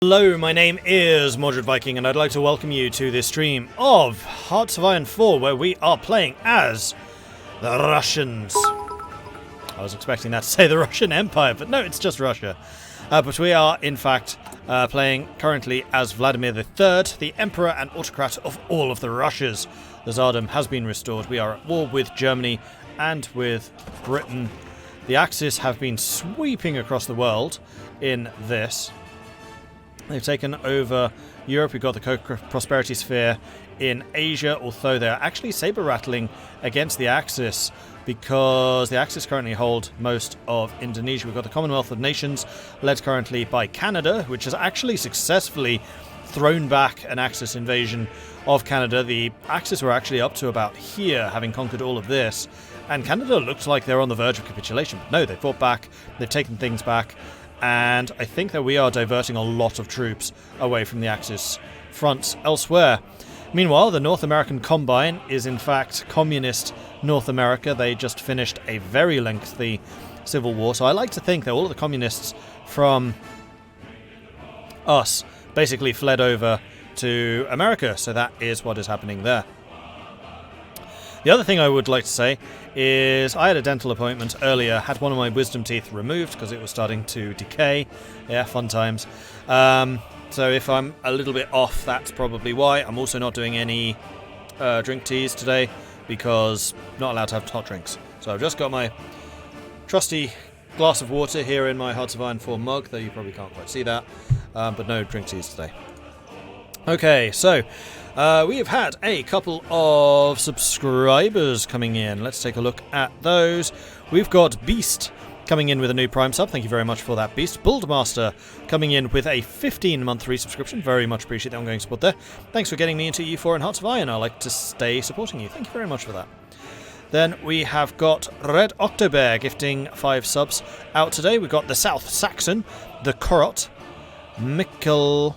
Hello, my name is Mordred Viking, and I'd like to welcome you to this stream of Hearts of Iron 4, where we are playing as the Russians. I was expecting that to say the Russian Empire, but no, it's just Russia. But we are, in fact, playing currently as Vladimir III, the Emperor and Autocrat of all of the Russias. The Tsardom has been restored. We are at war with Germany and with Britain. The Axis have been sweeping across the world in this. They've taken over Europe. We've got the Prosperity Sphere in Asia, although they're actually saber-rattling against the Axis because the Axis currently hold most of Indonesia. We've got the Commonwealth of Nations, led currently by Canada, which has actually successfully thrown back an Axis invasion of Canada. The Axis were actually up to about here, having conquered all of this, and Canada looked like they're on the verge of capitulation. But no, they fought back, they've taken things back, and I think that we are diverting a lot of troops away from the Axis fronts elsewhere. Meanwhile, the North American Combine is in fact communist North America. They just finished a very lengthy civil war, so I like to think that all of the communists from us basically fled over to America, so that is what is happening there. The other thing I would like to say is I had a dental appointment earlier, had one of my wisdom teeth removed because it was starting to decay. Yeah, fun times. So if I'm a little bit off, that's probably why. I'm also not doing any drink teas today because I'm not allowed to have hot drinks. So I've just got my trusty glass of water here in my Hearts of Iron 4 mug, though you probably can't quite see that. But no drink teas today. Okay, so we have had a couple of subscribers coming in. Let's take a look at those. We've got Beast coming in with a new Prime sub. Thank you very much for that, Beast. Bulldmaster coming in with a 15-month resubscription. Very much appreciate the ongoing support there. Thanks for getting me into EU4 and Hearts of Iron. I like to stay supporting you. Thank you very much for that. Then we have got Red Octobear gifting 5 subs out today. We've got the South Saxon, the Korot, Michael,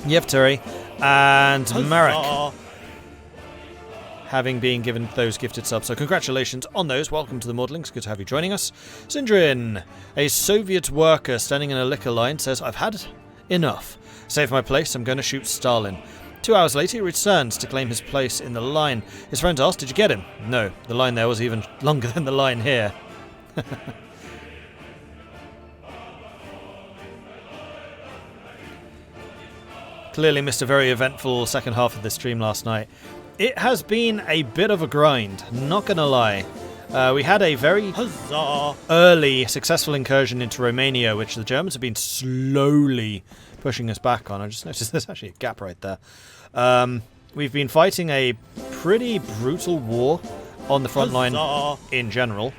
Yevteri, and Marek having been given those gifted subs. So congratulations on those. Welcome to the Maudlings. Good to have you joining us. Sindrin, a Soviet worker standing in a liquor line, says, I've had enough. Save my place. I'm going to shoot Stalin. 2 hours later, he returns to claim his place in the line. His friend asked, did you get him? No, the line there was even longer than the line here. Clearly missed a very eventful second half of the stream last night. It has been a bit of a grind, not gonna lie. We had a very early successful incursion into Romania, which the Germans have been slowly pushing us back on. I just noticed there's actually a gap right there. We've been fighting a pretty brutal war on the front line in general.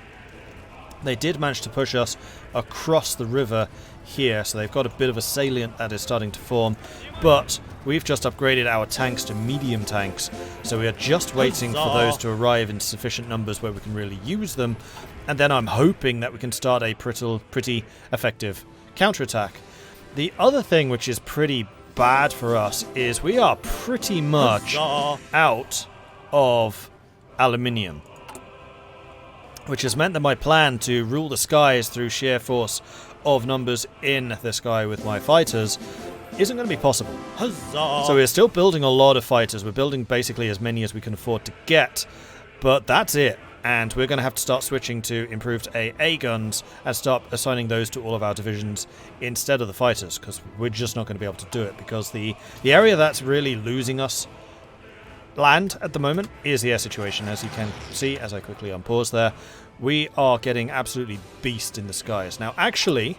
They did manage to push us across the river here, so they've got a bit of a salient that is starting to form, but we've just upgraded our tanks to medium tanks, so we are just waiting for those to arrive in sufficient numbers where we can really use them, and then I'm hoping that we can start a pretty effective counterattack. The other thing which is pretty bad for us is we are pretty much out of aluminium, which has meant that my plan to rule the skies through sheer force of numbers in the sky with my fighters isn't going to be possible. Huzzah! So we're still building a lot of fighters. We're building basically as many as we can afford to get, but that's it. And we're going to have to start switching to improved AA guns and start assigning those to all of our divisions instead of the fighters, because we're just not going to be able to do it, because the area that's really losing us land at the moment is the air situation. As you can see, as I quickly unpause there, we are getting absolutely beast in the skies. Now, actually,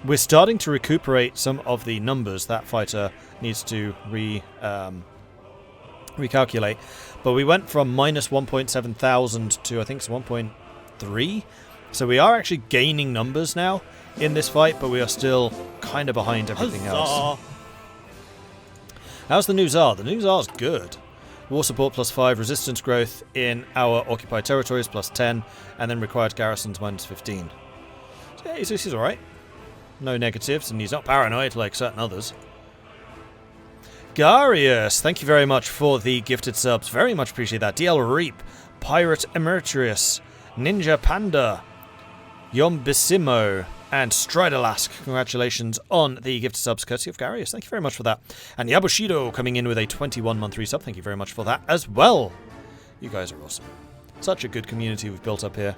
we're starting to recuperate some of the numbers that fighter needs to recalculate. But we went from minus 1.7 thousand to, I think it's 1.3. So we are actually gaining numbers now in this fight, but we are still kind of behind everything else. How's the new Tsar? The new Tsar's good. War support +5, resistance growth in our occupied territories +10, and then required garrisons -15. So yeah, he's alright. No negatives, and he's not paranoid like certain others. Garius, thank you very much for the gifted subs. Very much appreciate that. DL Reap, Pirate Emeritus, Ninja Panda, Yombissimo, and Stridalask. Congratulations on the gift subs, courtesy of Garius. Thank you very much for that. And Yabushido coming in with a 21-month resub. Thank you very much for that as well. You guys are awesome. Such a good community we've built up here.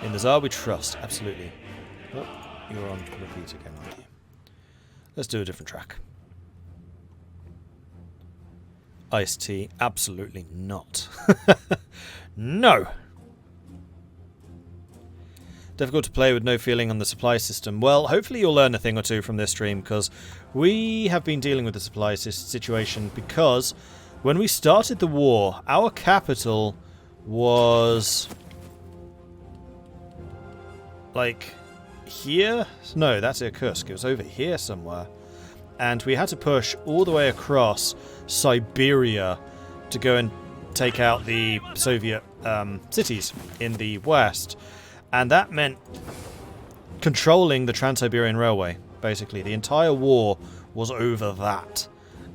In the Tsar we trust, absolutely. Oh, you're on repeat again, aren't you? Let's do a different track. Iced tea, absolutely not. No! Difficult to play with no feeling on the supply system. Well, hopefully you'll learn a thing or two from this stream, because we have been dealing with the supply situation because when we started the war, our capital was like here? No, that's Irkutsk. It was over here somewhere. And we had to push all the way across Siberia to go and take out the Soviet cities in the west. And that meant controlling the Trans-Siberian Railway, basically. The entire war was over that.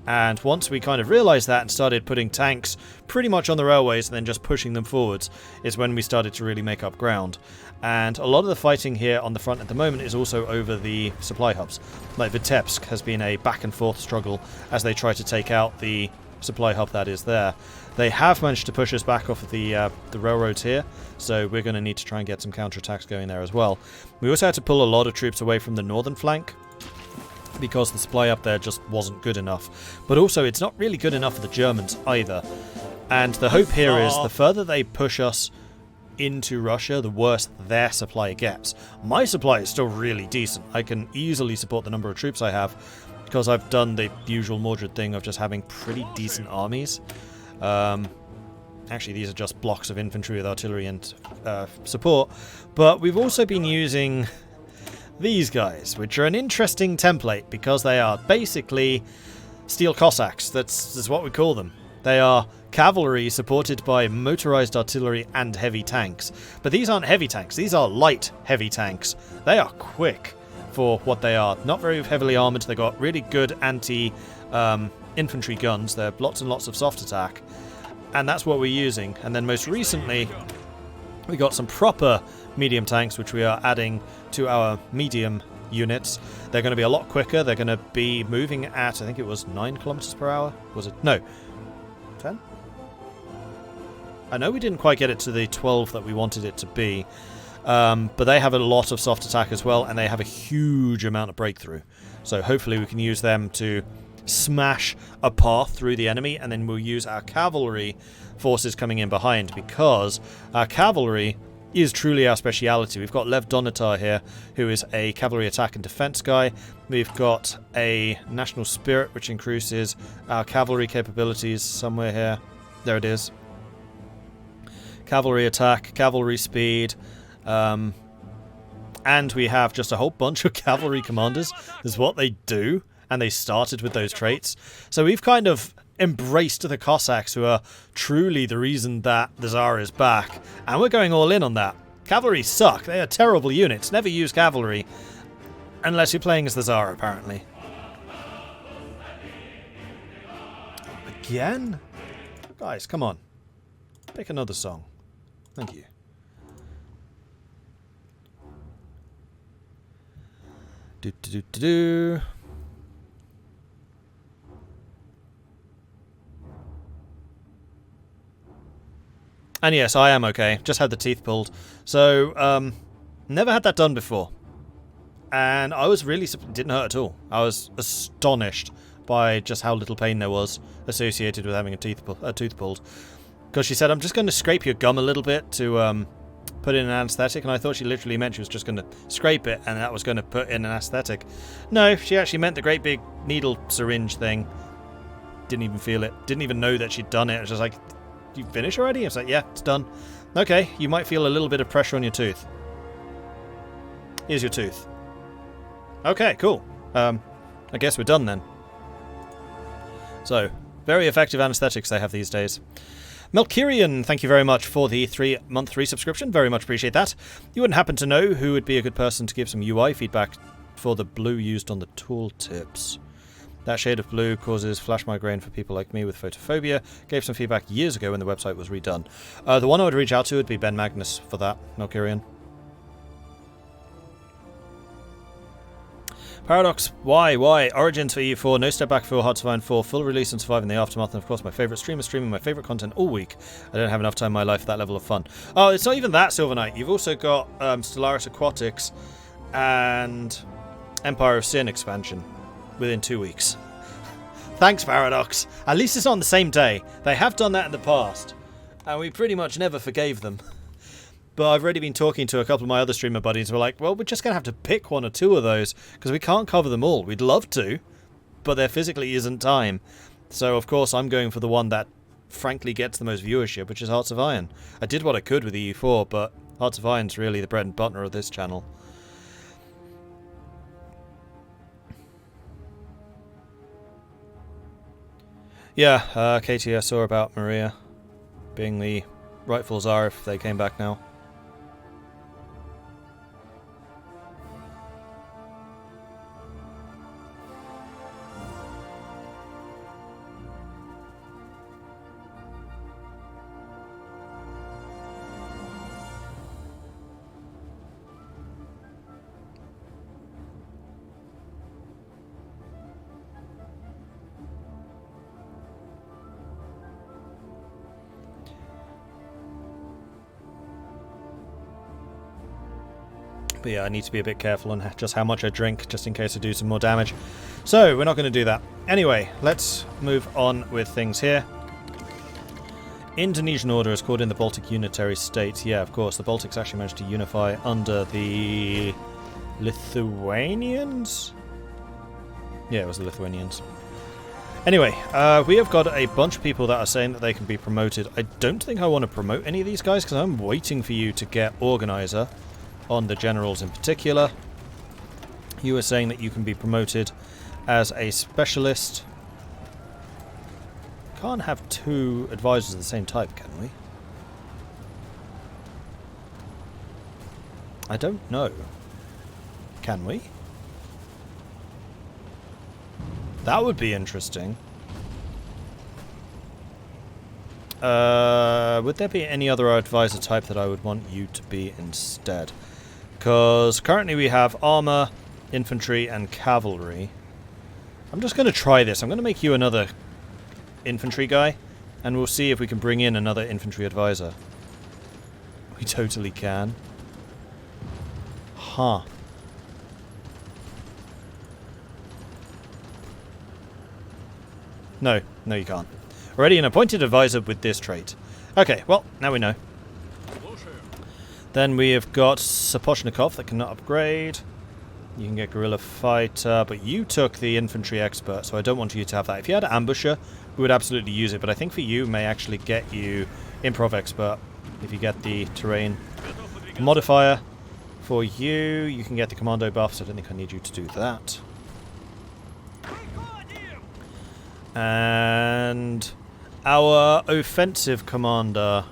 And once we kind of realised that and started putting tanks pretty much on the railways and then just pushing them forwards, is when we started to really make up ground. And a lot of the fighting here on the front at the moment is also over the supply hubs. Like Vitebsk has been a back and forth struggle as they try to take out the supply hub that is there. They have managed to push us back off of the railroads here, so we're going to need to try and get some counterattacks going there as well. We also had to pull a lot of troops away from the northern flank because the supply up there just wasn't good enough. But also, it's not really good enough for the Germans either. And the hope here is the further they push us into Russia, the worse their supply gets. My supply is still really decent. I can easily support the number of troops I have because I've done the usual Mordred thing of just having pretty decent armies. Actually, these are just blocks of infantry with artillery and support. But we've also been using these guys, which are an interesting template because they are basically steel Cossacks. That's what we call them. They are cavalry supported by motorized artillery and heavy tanks. But these aren't heavy tanks. These are light heavy tanks. They are quick for what they are. Not very heavily armored. They've got really good anti-infantry guns. They're lots and lots of soft attack. And that's what we're using. And then most recently, we got some proper medium tanks, which we are adding to our medium units. They're going to be a lot quicker. They're going to be moving at, I think it was 9 kilometers per hour. Was it? No. 10? I know we didn't quite get it to the 12 that we wanted it to be. But they have a lot of soft attack as well, and they have a huge amount of breakthrough. So hopefully we can use them to smash a path through the enemy, and then we'll use our cavalry forces coming in behind, because our cavalry is truly our speciality. We've got Lev Donatar here, who is a cavalry attack and defense guy. We've got a national spirit, which increases our cavalry capabilities somewhere here. There it is. Cavalry attack, cavalry speed, and we have just a whole bunch of cavalry commanders. Is what they do, and they started with those traits. So we've kind of embraced the Cossacks, who are truly the reason that the Tsar is back, and we're going all in on that. Cavalry suck. They are terrible units. Never use cavalry unless you're playing as the Tsar, apparently. Again? Guys, come on. Pick another song. Thank you. Do. And yes, I am okay. Just had the teeth pulled. So, never had that done before. And I was really... didn't hurt at all. I was astonished by just how little pain there was associated with having a tooth pulled. Because she said, I'm just going to scrape your gum a little bit to put in an anesthetic. And I thought she literally meant she was just going to scrape it and that was going to put in an anesthetic. No, she actually meant the great big needle syringe thing. Didn't even feel it. Didn't even know that she'd done it. It was just like... You finish already? I was like, yeah, it's done. Okay, you might feel a little bit of pressure on your tooth. Here's your tooth. Okay, cool. I guess we're done then. So, very effective anesthetics they have these days. Melkirian, thank you very much for the 3-month resubscription. Very much appreciate that. You wouldn't happen to know who would be a good person to give some UI feedback for the blue used on the tooltips? That shade of blue causes flash migraine for people like me with photophobia. Gave some feedback years ago when the website was redone. The one I would reach out to would be Ben Magnus for that, Nalkirian. Paradox, why? Origins for E4, no step back for Hearts of Iron 4, full release and survive in the aftermath, and of course my favourite streamer streaming my favourite content all week. I don't have enough time in my life for that level of fun. Oh, it's not even that, Silver Knight. You've also got Stellaris Aquatics and Empire of Sin expansion within 2 weeks. Thanks, Paradox. At least it's on the same day. They have done that in the past, and we pretty much never forgave them. But I've already been talking to a couple of my other streamer buddies who are like, well, we're just going to have to pick one or two of those because we can't cover them all. We'd love to, but there physically isn't time. So, of course, I'm going for the one that frankly gets the most viewership, which is Hearts of Iron. I did what I could with EU4, but Hearts of Iron's really the bread and butter of this channel. Yeah, Katie, I saw about Maria being the rightful Tsar if they came back now. But yeah, I need to be a bit careful on just how much I drink, just in case I do some more damage. So, we're not going to do that. Anyway, let's move on with things here. Indonesian order is called in the Baltic Unitary States. Yeah, of course, the Baltics actually managed to unify under the Lithuanians? Yeah, it was the Lithuanians. Anyway, we have got a bunch of people that are saying that they can be promoted. I don't think I want to promote any of these guys, because I'm waiting for you to get Organizer on the generals in particular. You were saying that you can be promoted as a specialist. Can't have two advisors of the same type, can we? I don't know. Can we? That would be interesting. Would there be any other advisor type that I would want you to be instead? Because currently we have armor, infantry, and cavalry. I'm just going to try this. I'm going to make you another infantry guy, and we'll see if we can bring in another infantry advisor. We totally can. Huh. No, you can't. Already an appointed advisor with this trait. Okay, well, now we know. Then we have got Sapochnikov that cannot upgrade. You can get Guerrilla Fighter, but you took the Infantry Expert, so I don't want you to have that. If you had Ambusher, we would absolutely use it, but I think for you, may actually get you Improv Expert if you get the Terrain Modifier. For you, you can get the Commando buff, so I don't think I need you to do that. And our Offensive Commander.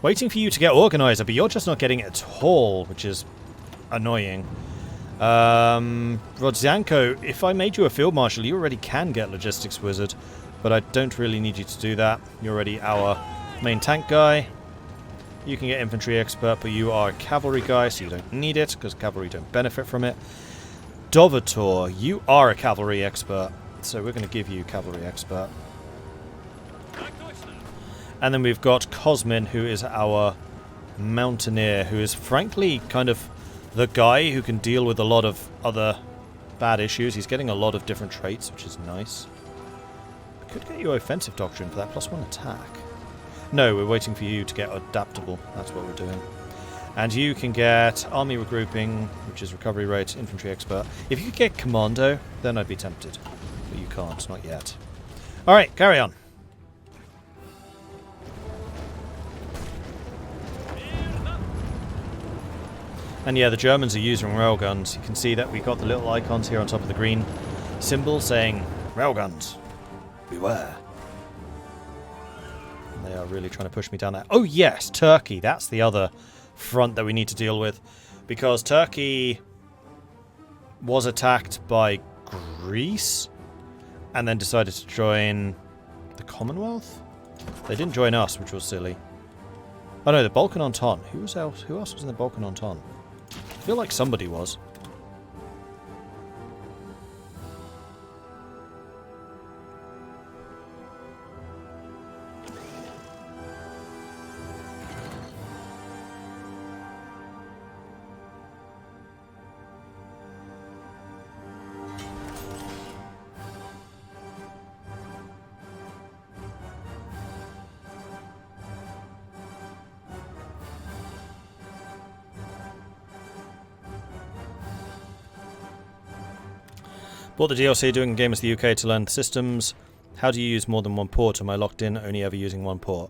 Waiting for you to get Organizer, but you're just not getting it at all, which is annoying. Rodzianko, if I made you a Field Marshal, you already can get Logistics Wizard, but I don't really need you to do that. You're already our main tank guy. You can get Infantry Expert, but you are a Cavalry guy, so you don't need it, because Cavalry don't benefit from it. Dovator, you are a Cavalry Expert, so we're going to give you Cavalry Expert. And then we've got Cosmin, who is our Mountaineer, who is frankly kind of the guy who can deal with a lot of other bad issues. He's getting a lot of different traits, which is nice. I could get you Offensive Doctrine for that +1 attack. No, we're waiting for you to get Adaptable. That's what we're doing. And you can get Army Regrouping, which is Recovery Rate, Infantry Expert. If you could get Commando, then I'd be tempted. But you can't, not yet. Alright, carry on. And yeah, the Germans are using railguns. You can see that we got the little icons here on top of the green symbol saying, railguns, beware. And they are really trying to push me down there. Oh yes, Turkey. That's the other front that we need to deal with. Because Turkey was attacked by Greece, and then decided to join the Commonwealth. They didn't join us, which was silly. Oh no, the Balkan Entente. Who else was in the Balkan Entente? I feel like somebody was. Bought the DLC, doing a game as the UK to learn the systems. How do you use more than one port? Am I locked in, only ever using one port?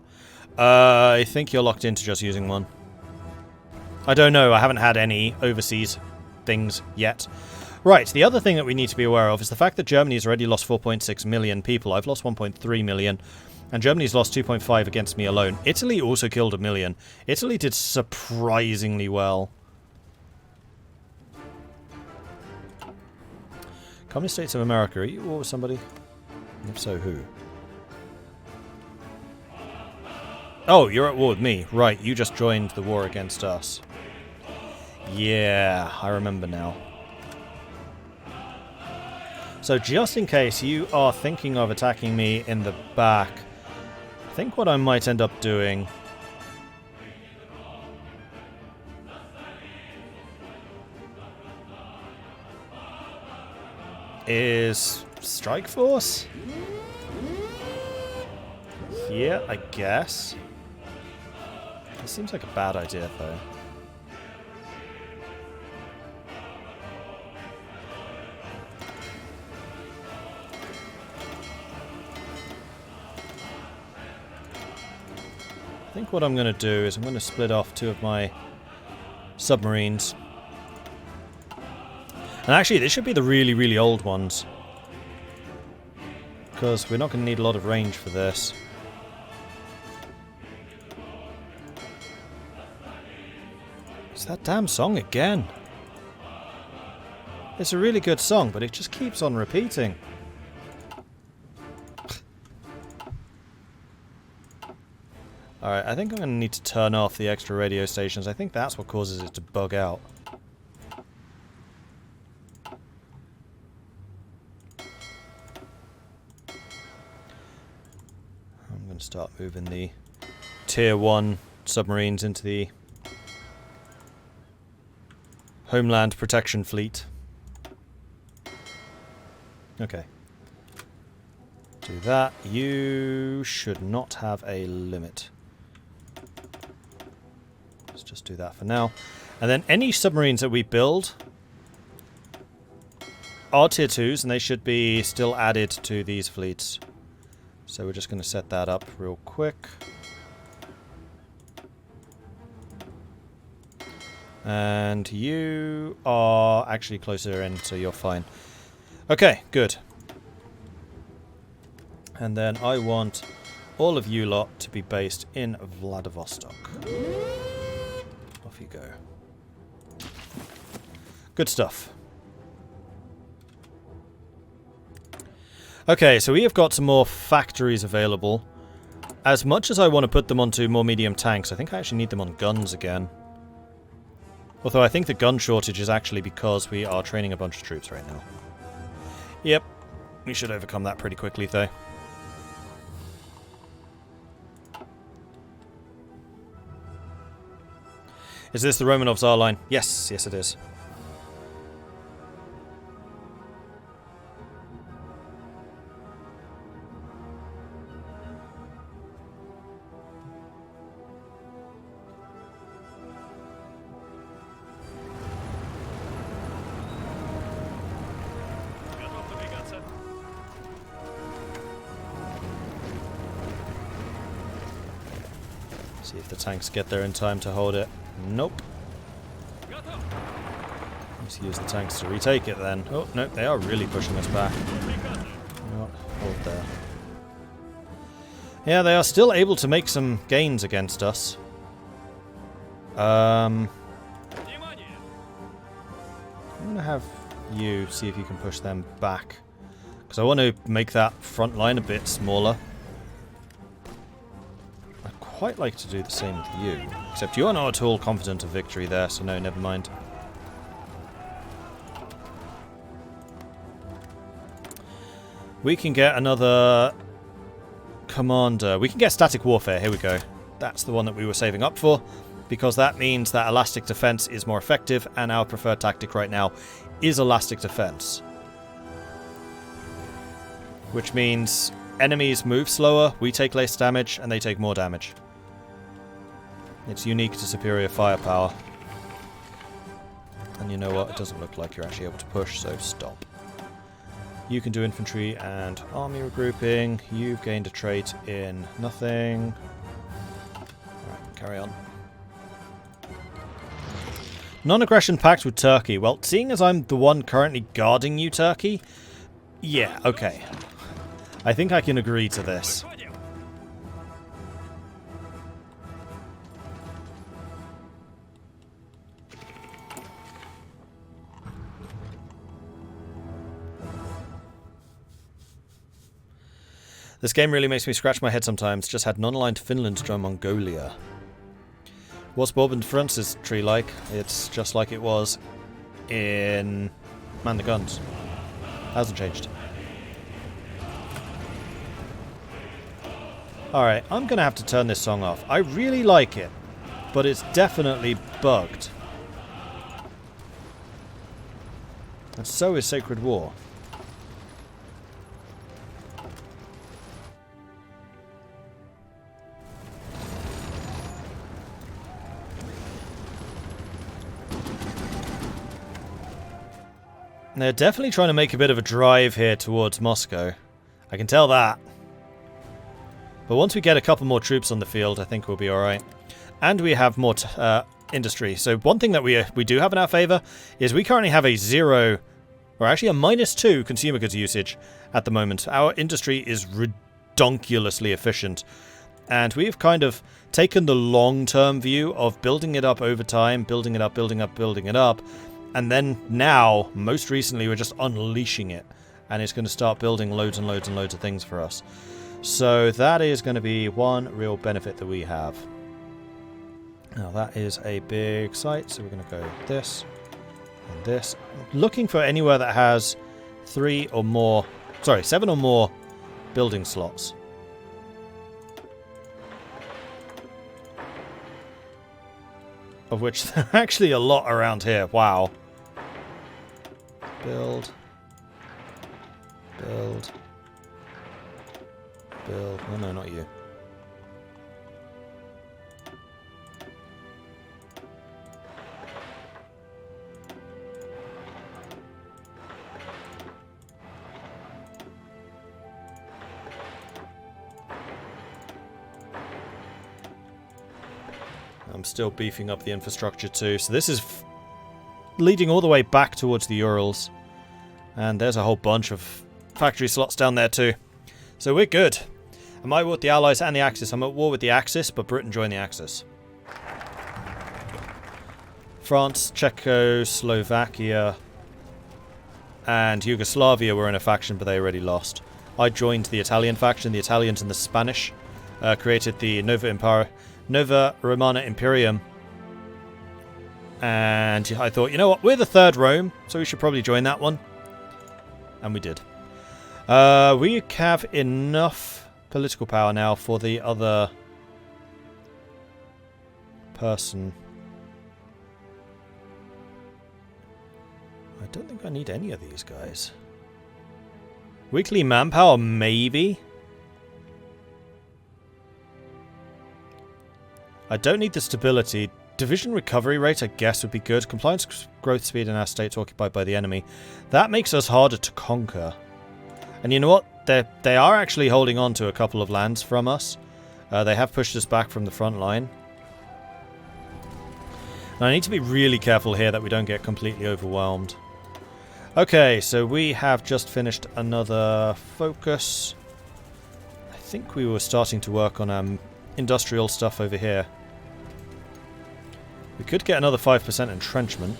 I think you're locked into just using one. I don't know, I haven't had any overseas things yet. Right, the other thing that we need to be aware of is the fact that Germany's already lost 4.6 million people. I've lost 1.3 million, and Germany's lost 2.5 against me alone. Italy also killed 1 million. Italy did surprisingly well. Communist States of America, are you at war with somebody? If so, who? Oh, you're at war with me. Right, you just joined the war against us. Yeah, I remember now. So just in case you are thinking of attacking me in the back, I think what I might end up doing is Strike Force? Yeah, I guess. It seems like a bad idea, though. I think what I'm going to do is I'm going to split off 2 of my submarines. And actually, this should be the really, really old ones. Because we're not going to need a lot of range for this. It's that damn song again. It's a really good song, but it just keeps on repeating. Alright, I think I'm going to need to turn off the extra radio stations. I think that's what causes it to bug out. I'm going to start moving the Tier 1 submarines into the Homeland Protection Fleet. Okay. Do that. You should not have a limit. Let's just do that for now. And then any submarines that we build are Tier 2s, and they should be still added to these fleets. So we're just going to set that up real quick. And you are actually closer in, so you're fine. Okay, good. And then I want all of you lot to be based in Vladivostok. Off you go. Good stuff. Okay, so we have got some more factories available. As much as I want to put them onto more medium tanks, I think I actually need them on guns again. Although I think the gun shortage is actually because we are training a bunch of troops right now. Yep, we should overcome that pretty quickly though. Is this the Romanov Tsar line? Yes, yes it is. See if the tanks get there in time to hold it. Nope. Let's use the tanks to retake it then. Oh, no, they are really pushing us back. Not hold there. Yeah, they are still able to make some gains against us. I'm gonna have you, see if you can push them back. Because I want to make that front line a bit smaller. I'd quite like to do the same with you. Except you're not at all confident of victory there, so no, never mind. We can get another commander. We can get static warfare. Here we go. That's the one that we were saving up for, because that means that elastic defense is more effective, and our preferred tactic right now is elastic defense. Which means enemies move slower, we take less damage, and they take more damage. It's unique to superior firepower. And you know what? It doesn't look like you're actually able to push, so stop. You can do infantry and army regrouping. You've gained a trait in nothing. Alright, carry on. Non-aggression pact with Turkey. Well, seeing as I'm the one currently guarding you, Turkey, yeah, okay. I think I can agree to this. This game really makes me scratch my head sometimes. Just had non-aligned Finland join Mongolia. What's Bourbon France's tree like? It's just like it was in Man the Guns. Hasn't changed. Alright, I'm going to have to turn this song off. I really like it, but it's definitely bugged. And so is Sacred War. They're definitely trying to make a bit of a drive here towards Moscow. I can tell that. But once we get a couple more troops on the field, I think we'll be alright. And we have more industry. So one thing that we do have in our favour is we currently have a 0, or actually a -2 consumer goods usage at the moment. Our industry is redonkulously efficient. And we've kind of taken the long-term view of building it up over time, building it up, building up, building it up. And then now, most recently, we're just unleashing it. And it's going to start building loads and loads and loads of things for us. So that is going to be one real benefit that we have. Now that is a big site, so we're going to go this and this. Looking for anywhere that has 7 or more building slots. Of which there are actually a lot around here. Wow. Build. Build. Build. Oh no, not you. I'm still beefing up the infrastructure too. So this is leading all the way back towards the Urals. And there's a whole bunch of factory slots down there too. So we're good. I'm at war with the Allies and the Axis. I'm at war with the Axis, but Britain joined the Axis. France, Czechoslovakia, and Yugoslavia were in a faction, but they already lost. I joined the Italian faction. The Italians and the Spanish created the Nova Romana Imperium. And I thought, you know what, we're the third Rome, so we should probably join that one. And we did. We have enough political power now for the other person. I don't think I need any of these guys. Weekly manpower, maybe. I don't need the stability. Division recovery rate, I guess, would be good. Compliance growth speed in our states occupied by the enemy. That makes us harder to conquer. And you know what? They are actually holding on to a couple of lands from us. They have pushed us back from the front line. And I need to be really careful here that we don't get completely overwhelmed. Okay, so we have just finished another focus. I think we were starting to work on industrial stuff over here. We could get another 5% entrenchment.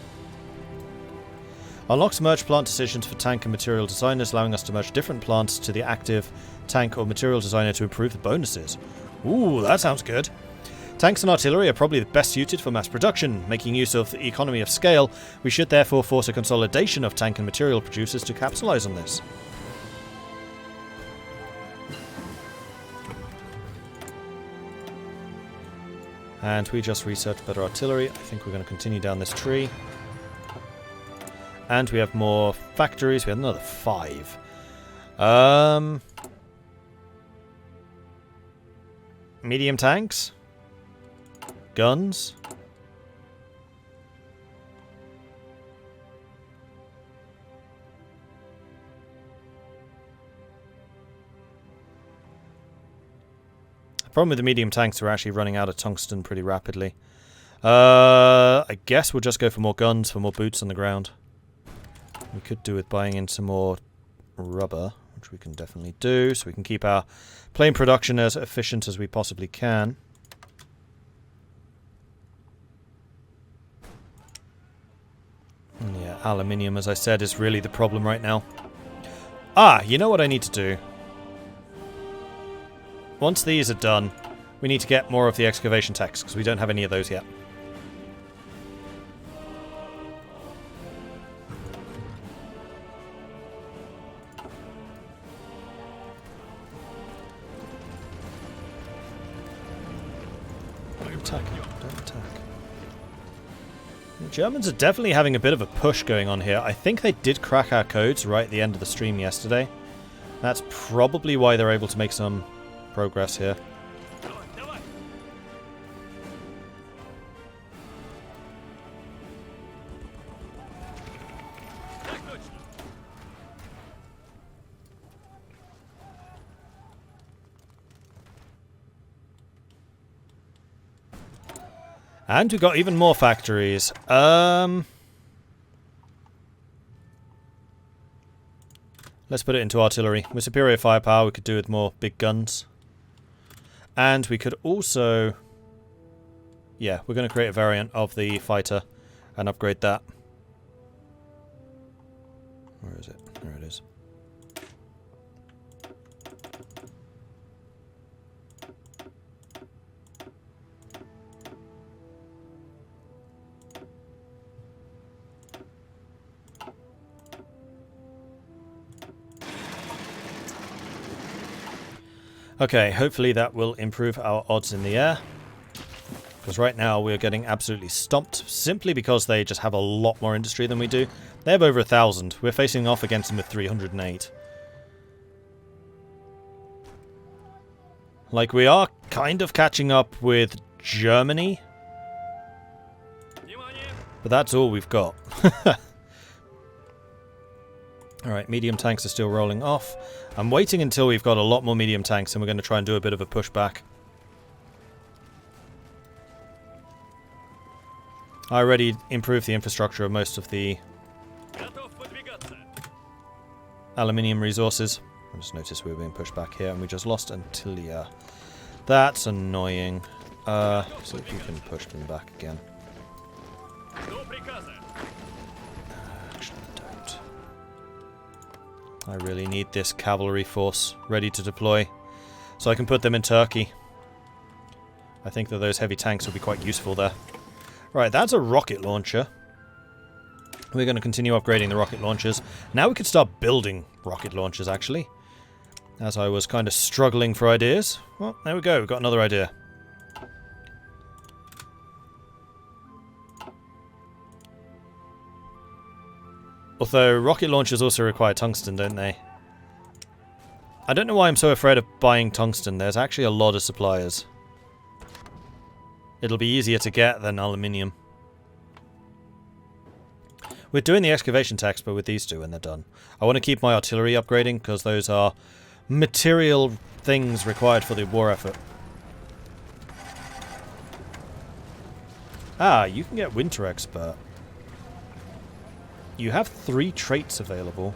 Unlocks merge plant decisions for tank and material designers, allowing us to merge different plants to the active tank or material designer to improve the bonuses. Ooh, that sounds good. Tanks and artillery are probably the best suited for mass production. Making use of the economy of scale, we should therefore force a consolidation of tank and material producers to capitalize on this. And we just researched better artillery. I think we're going to continue down this tree. And we have more factories. We have another 5. Medium tanks. Guns. The problem with the medium tanks, we're actually running out of tungsten pretty rapidly. I guess we'll just go for more guns, for more boots on the ground. We could do with buying in some more rubber, which we can definitely do, so we can keep our plane production as efficient as we possibly can. And yeah, aluminium, as I said, is really the problem right now. Ah, you know what I need to do? Once these are done, we need to get more of the excavation techs, because we don't have any of those yet. Don't attack. Don't attack. The Germans are definitely having a bit of a push going on here. I think they did crack our codes right at the end of the stream yesterday. That's probably why they're able to make some progress here. And we've got even more factories. Let's put it into artillery. With superior firepower, we could do with more big guns. And we could also... yeah, we're going to create a variant of the fighter and upgrade that. Where is it? There it is. Okay, hopefully that will improve our odds in the air. Because right now we're getting absolutely stomped, simply because they just have a lot more industry than we do. They have over 1,000. We're facing off against them with 308. Like, we are kind of catching up with Germany. But that's all we've got. Alright, medium tanks are still rolling off. I'm waiting until we've got a lot more medium tanks and we're going to try and do a bit of a pushback. I already improved the infrastructure of most of the aluminium resources. I just noticed we were being pushed back here and we just lost Antilia. That's annoying. See if you can push them back again. I really need this cavalry force ready to deploy so I can put them in Turkey. I think that those heavy tanks will be quite useful there. Right, that's a rocket launcher. We're going to continue upgrading the rocket launchers. Now we could start building rocket launchers, actually. As I was kind of struggling for ideas. Well, there we go. We've got another idea. Although, rocket launchers also require tungsten, don't they? I don't know why I'm so afraid of buying tungsten. There's actually a lot of suppliers. It'll be easier to get than aluminium. We're doing the excavation tax, but with these two when they're done. I want to keep my artillery upgrading, because those are material things required for the war effort. Ah, you can get Winter Expert. You have 3 traits available.